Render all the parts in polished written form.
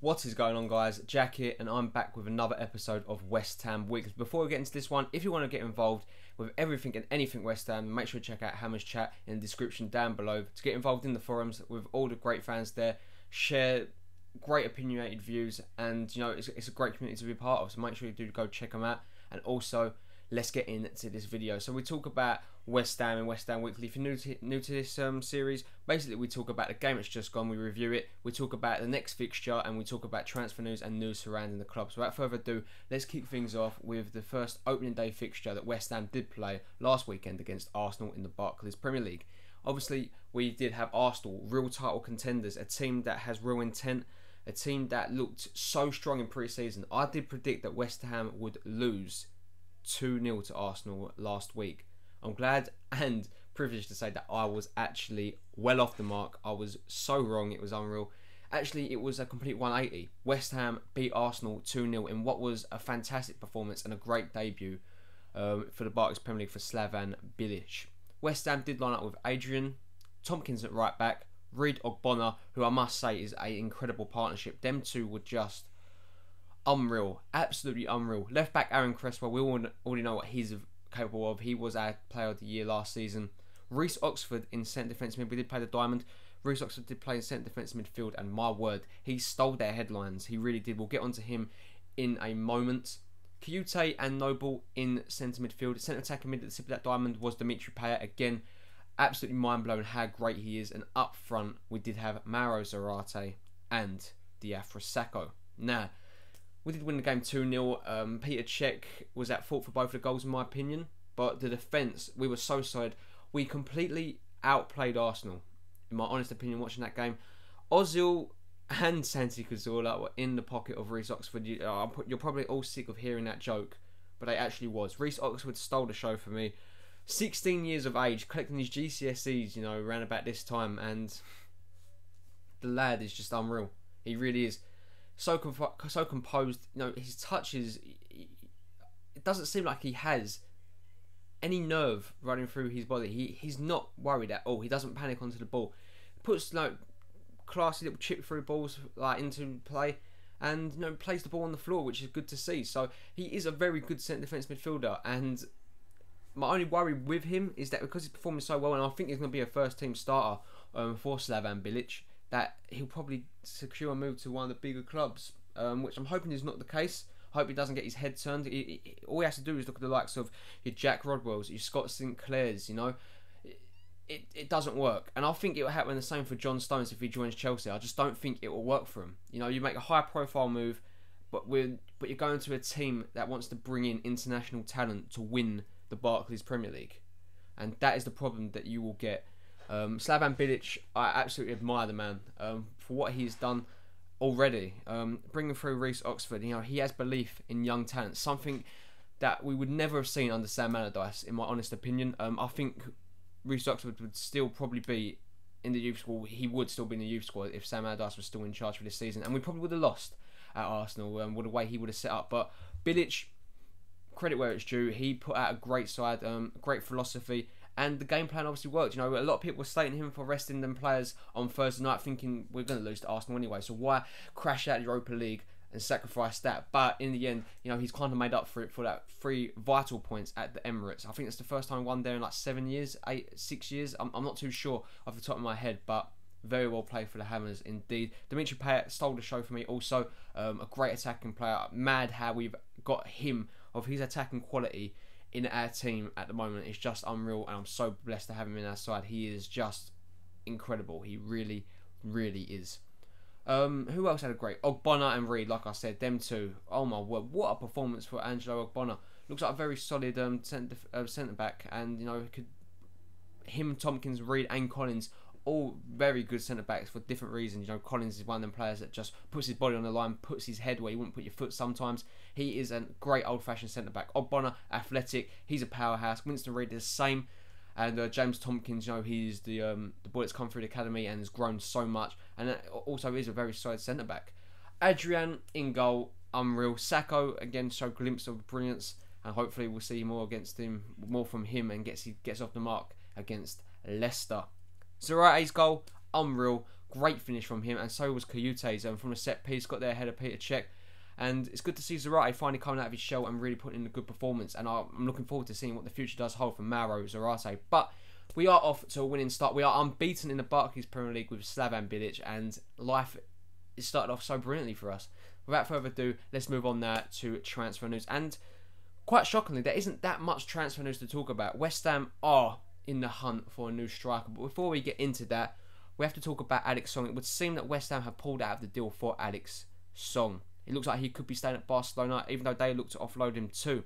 What is going on, guys? Jack here, and I'm back with another episode of West Ham Weekly. Before we get into this one, if you want to get involved with everything and anything West Ham, make sure to check out Hammer's chat in the description down below to get involved in the forums with all the great fans there, share great opinionated views, and it's a great community to be part of, so make sure you do go check them out. And also, let's get into this video. So we talk about West Ham and West Ham Weekly. If you're new to this series, basically we talk about the game that's just gone, we review it, we talk about the next fixture, and we talk about transfer news and news surrounding the club. So without further ado, let's kick things off with the first opening day fixture that West Ham did play last weekend against Arsenal in the Barclays Premier League. Obviously, we did have Arsenal, real title contenders, a team that has real intent, a team that looked so strong in pre-season. I did predict that West Ham would lose 2-0 to Arsenal last week. I'm glad and privileged to say that I was actually well off the mark. I was so wrong, it was unreal. Actually, it was a complete 180. West Ham beat Arsenal 2-0 in what was a fantastic performance and a great debut for the Barclays Premier League for Slaven Bilic. West Ham did line up with Adrian, Tompkins at right back, Reid Ogbonna, who I must say is an incredible partnership. Them two were just unreal, absolutely unreal. Left back Aaron Cresswell, we all already know what he's capable of. He was our player of the year last season. Reece Oxford in centre defence mid. We did play the diamond. Reece Oxford did play in centre defence midfield, and my word, he stole their headlines. He really did. We'll get onto him in a moment. Kouyaté and Noble in centre midfield. Centre attacking mid at the tip of that diamond was Dimitri Payet. Again, absolutely mind blowing how great he is. And up front, we did have Mauro Zarate and Diafra Sakho. Now, we did win the game 2-0. Peter Cech was at fault for both of the goals in my opinion. But the defence, we were so solid. We completely outplayed Arsenal, in my honest opinion, watching that game. Ozil and Santi Cazorla were in the pocket of Reece Oxford. You're probably all sick of hearing that joke, but they actually was. Reece Oxford stole the show for me. 16 years of age, collecting his GCSEs, around about this time. And the lad is just unreal. He really is. So composed, his touches, it doesn't seem like he has any nerve running through his body. He's not worried at all. He doesn't panic onto the ball. He puts classy little chip through balls into play, and plays the ball on the floor, which is good to see. So he is a very good centre defence midfielder, and my only worry with him is that because he's performing so well, and I think he's going to be a first team starter for Slaven Bilic, that he'll probably secure a move to one of the bigger clubs, which I'm hoping is not the case. I hope he doesn't get his head turned. All he has to do is look at the likes of your Jack Rodwells, your Scott Sinclairs, It doesn't work. And I think it will happen the same for John Stones if he joins Chelsea. I just don't think it will work for him. You make a high profile move, but you're going to a team that wants to bring in international talent to win the Barclays Premier League. And that is the problem that you will get. Slaven Bilic, I absolutely admire the man for what he's done already. Bringing through Reece Oxford, he has belief in young talent, something that we would never have seen under Sam Allardyce, in my honest opinion. I think Reece Oxford would still probably be in the youth squad. He would still be in the youth squad if Sam Allardyce was still in charge for this season, and we probably would have lost at Arsenal with the way he would have set up. But Bilic, credit where it's due, he put out a great side, great philosophy. And the game plan obviously worked. A lot of people were slating him for resting them players on Thursday night, thinking we're going to lose to Arsenal anyway, so why crash out the Europa League and sacrifice that? But in the end, he's kind of made up for it for that 3 vital points at the Emirates. I think it's the first time he won there in like 6 years. I'm not too sure off the top of my head, but very well played for the Hammers indeed. Dimitri Payet stole the show for me also. A great attacking player. Mad how we've got him, of his attacking quality, in our team at the moment. It's just unreal, and I'm so blessed to have him in our side. He is just incredible. He really, really is. Who else had a great? Ogbonna and Reid, like I said, them two. Oh my word, what a performance for Angelo Ogbonna. Looks like a very solid centre back, and him, Tompkins, Reid, and Collins, all very good centre backs for different reasons. Collins is one of them players that just puts his body on the line, puts his head where you wouldn't put your foot sometimes. He is a great old-fashioned centre back. Ogbonna, athletic, he's a powerhouse. Winston Reid is the same, and James Tompkins, he's the boy that's come through the academy and has grown so much, and also is a very solid centre back. Adrian in goal, unreal. Sakho again showed a glimpse of brilliance, and hopefully we'll see more from him, and gets off the mark against Leicester. Zarate's goal, unreal. great finish from him, and so was Kayute's from a set piece, got there ahead of Peter Cech. And it's good to see Zarate finally coming out of his shell and really putting in a good performance. And I'm looking forward to seeing what the future does hold for Mauro Zarate. But we are off to a winning start. We are unbeaten in the Barclays Premier League with Slavan Bilic, and life is started off so brilliantly for us. Without further ado, let's move on now to transfer news. And quite shockingly, there isn't that much transfer news to talk about. West Ham are in the hunt for a new striker. But before we get into that, we have to talk about Alex Song. It would seem that West Ham have pulled out of the deal for Alex Song. It looks like he could be staying at Barcelona, even though they look to offload him too.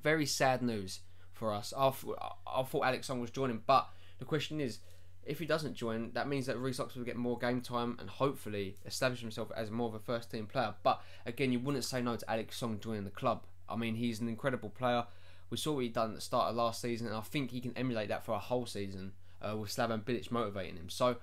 Very sad news for us. I thought Alex Song was joining, but the question is, if he doesn't join, that means that Reece Oxford will get more game time and hopefully establish himself as more of a first-team player. But again, you wouldn't say no to Alex Song joining the club. I mean, he's an incredible player. We saw what he done at the start of last season, and I think he can emulate that for a whole season with Slavan Bilic motivating him. So,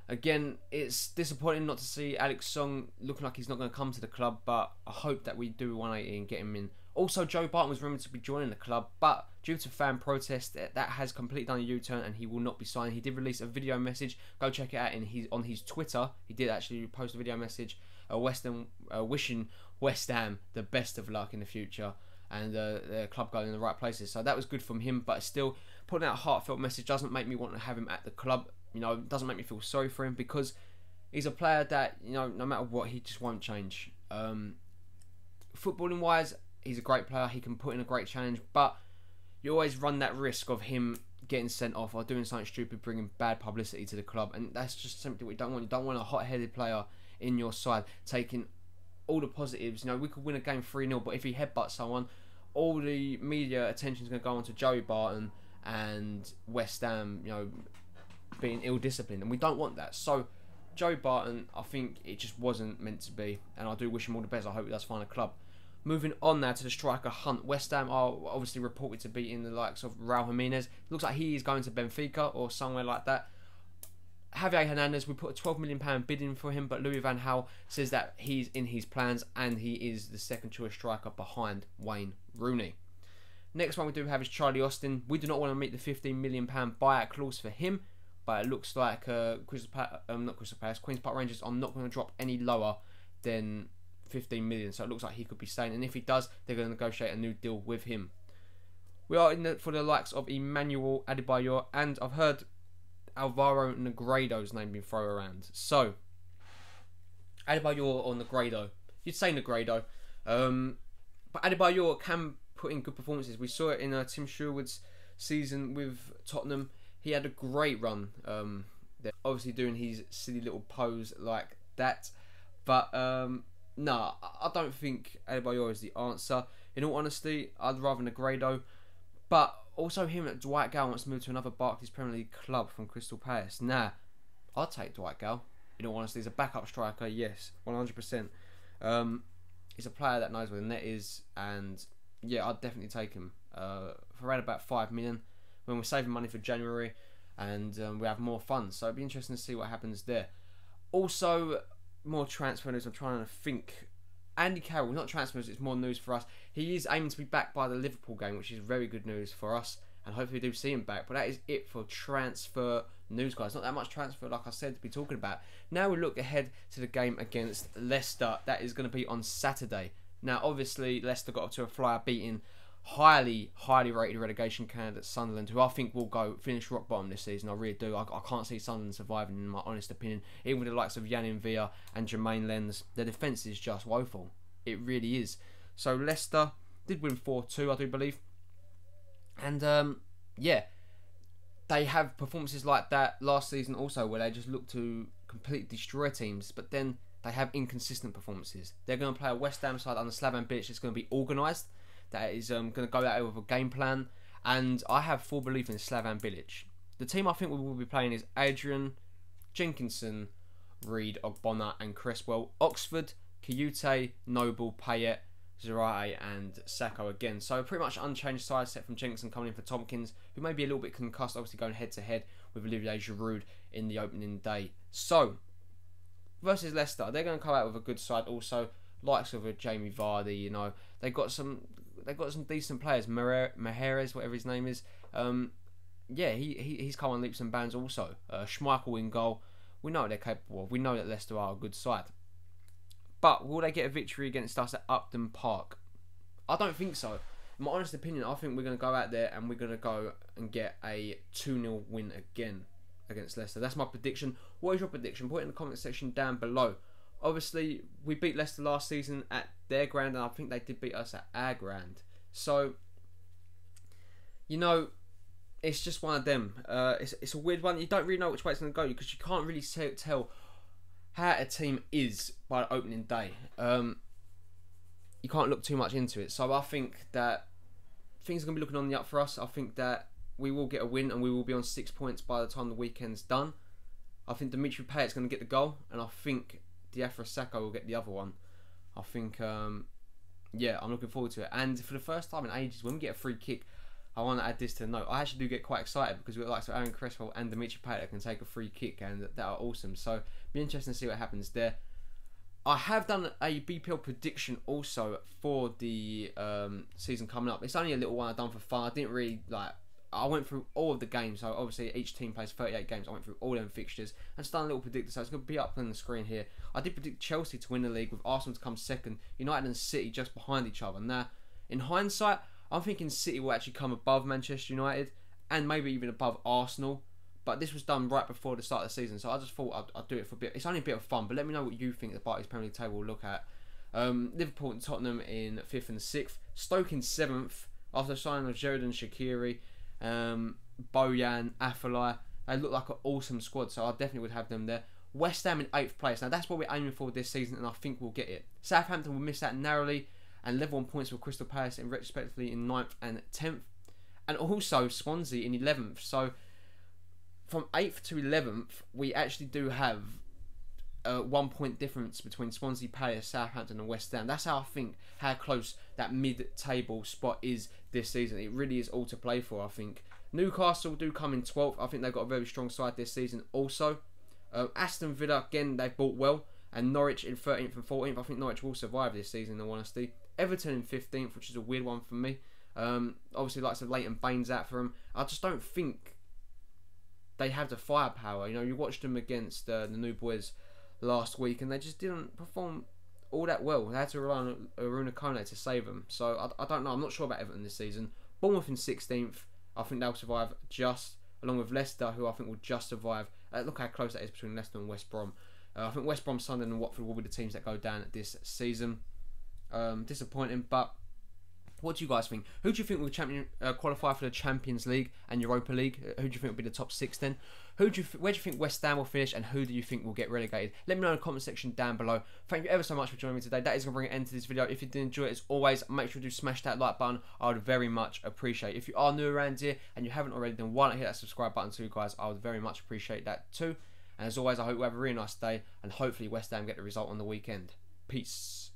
again, it's disappointing not to see Alex Song looking like he's not going to come to the club, but I hope that we do 180 and get him in. Also, Joe Barton was rumoured to be joining the club, but due to fan protest, that has completely done a U-turn and he will not be signed. He did release a video message. Go check it out on his Twitter. He did actually post a video message wishing West Ham the best of luck in the future and the club going in the right places. So that was good from him, but still, putting out a heartfelt message doesn't make me want to have him at the club. You know, it doesn't make me feel sorry for him because he's a player that, you know, no matter what, he just won't change. Footballing wise, he's a great player. He can put in a great challenge, but you always run that risk of him getting sent off or doing something stupid, bringing bad publicity to the club, and that's just something we don't want. You don't want a hot-headed player in your side taking all the positives. You know, we could win a game 3-0, but if he headbutts someone, all the media attention is going to go on to Joey Barton and West Ham, you know, being ill-disciplined, and we don't want that. So Joey Barton, I think it just wasn't meant to be, and I do wish him all the best. I hope he does find a club. Moving on now to the striker hunt. West Ham are obviously reported to be in the likes of Raul Jimenez. Looks like he is going to Benfica or somewhere like that. Javier Hernandez, we put a £12 million bid in for him, but Louis van Gaal says that he's in his plans and he is the second choice striker behind Wayne Rooney. Next one we do have is Charlie Austin. We do not want to meet the £15 million buyout clause for him, but it looks like Queen's Park Rangers are not going to drop any lower than 15 million, so it looks like he could be staying, and if he does, they're going to negotiate a new deal with him. We are in for the likes of Emmanuel Adebayor, and I've heard Alvaro Negredo's name being thrown around. So Adebayor or Negredo, you'd say Negredo, but Adebayor can put in good performances. We saw it in Tim Sherwood's season with Tottenham. He had a great run. They're obviously doing his silly little pose like that, but no, I don't think Adebayor is the answer. In all honesty, I'd rather Negredo. But also him that Dwight Gale wants to move to another Barclays Premier League club from Crystal Palace. Nah, I'd take Dwight Gale. In all honesty, he's a backup striker, yes, 100%. He's a player that knows where the net is, and yeah, I'd definitely take him for around about 5 million when we're saving money for January and we have more funds. So it'd be interesting to see what happens there. Also, more transfer news. I'm trying to think. Andy Carroll, not transfer news, it's more news for us. He is aiming to be back by the Liverpool game, which is very good news for us, and hopefully we do see him back. But that is it for transfer news, guys. Not that much transfer, like I said, to be talking about. Now we look ahead to the game against Leicester. That is going to be on Saturday. Now, obviously, Leicester got up to a flyer, beating highly rated relegation candidate Sunderland, who I think will go finish rock bottom this season. I really do. I can't see Sunderland surviving, in my honest opinion. Even with the likes of Yann Villa and Jermaine Lens, their defence is just woeful. It really is. So Leicester did win 4-2, I do believe. And yeah, they have performances like that last season also, where they just look to completely destroy teams, but then they have inconsistent performances. They're going to play a West Ham side under Slavan Bilic that's going to be organised, that is going to go out with a game plan, and I have full belief in Slavan Bilic. The team I think we will be playing is Adrian, Jenkinson, Reed, Ogbonna and Cresswell. Oxford, Kayute, Noble, Payet, Zarate and Sacco again. So pretty much unchanged side set from Jenkinson coming in for Tompkins, who may be a little bit concussed, obviously going head to head with Olivier Giroud in the opening day. So versus Leicester, they're going to come out with a good side also, likes of a Jamie Vardy, you know. They've got some decent players. Mahrez, whatever his name is. Yeah, he's come on leaps and bounds also. Schmeichel in goal. We know what they're capable of. We know that Leicester are a good side. But will they get a victory against us at Upton Park? I don't think so. In my honest opinion, I think we're going to go out there and we're going to go and get a 2-0 win again against Leicester. That's my prediction. What is your prediction? Put it in the comment section down below. Obviously, we beat Leicester last season at their ground, and I think they did beat us at our ground. So, you know, it's just one of them. It's a weird one. You don't really know which way it's going to go because you can't really tell how a team is by the opening day. You can't look too much into it. So I think that things are going to be looking on the up for us. I think that we will get a win and we will be on 6 points by the time the weekend's done. I think Dimitri Payet's going to get the goal, and I think Diafra Sakho will get the other one. I think, yeah, I'm looking forward to it. And for the first time in ages, when we get a free kick, I want to add this to the note. I actually do get quite excited because we've got like Aaron Cresswell and Dimitri Payet that can take a free kick, and that are awesome. So, be interesting to see what happens there. I have done a BPL prediction also for the season coming up. It's only a little one I've done for fun. I didn't really I went through all of the games. So obviously each team plays 38 games. I went through all them fixtures and just done a little predictor. So it's going to be up on the screen here. I did predict Chelsea to win the league with Arsenal to come second. United and City just behind each other. Now, in hindsight, I'm thinking City will actually come above Manchester United and maybe even above Arsenal. But this was done right before the start of the season, so I just thought I'd do it for a bit. It's only a bit of fun, but let me know what you think the Barclays Premier League table will look at. Liverpool and Tottenham in 5th and 6th. Stoke in 7th after signing of Sheridan Shaqiri, Bojan, Afellay. They look like an awesome squad, so I definitely would have them there. West Ham in 8th place. Now that's what we're aiming for this season, and I think we'll get it. Southampton will miss that narrowly and level on points with Crystal Palace in respectively in 9th and 10th. And also Swansea in 11th. So from 8th to 11th, we actually do have a 1 point difference between Swansea, Palace, Southampton and West Ham. That's how I think how close that mid-table spot is this season. It really is all to play for, I think. Newcastle do come in 12th. I think they've got a very strong side this season also. Aston Villa, again, they've bought well. And Norwich in 13th and 14th. I think Norwich will survive this season, in all honesty. Everton in 15th, which is a weird one for me. Obviously, like I said, Leighton Baines out for them. I just don't think they have the firepower. You know, you watched them against the new boys last week, and they just didn't perform all that well. They had to rely on Aruna Kone to save them. So I don't know. I'm not sure about Everton this season. Bournemouth in 16th. I think they'll survive just, along with Leicester, who I think will just survive. Look how close that is between Leicester and West Brom. I think West Brom, Sunderland and Watford will be the teams that go down this season. Disappointing, but what do you guys think? Who do you think will qualify for the Champions League and Europa League? Who do you think will be the top 6 then? Where do you think West Ham will finish, and who do you think will get relegated? Let me know in the comment section down below. Thank you ever so much for joining me today. That is going to bring an end to this video. If you did enjoy it, as always, make sure to smash that like button. I would very much appreciate it. If you are new around here and you haven't already, then why not hit that subscribe button too, guys? I would very much appreciate that too. And as always, I hope you have a really nice day, and hopefully West Ham get the result on the weekend. Peace.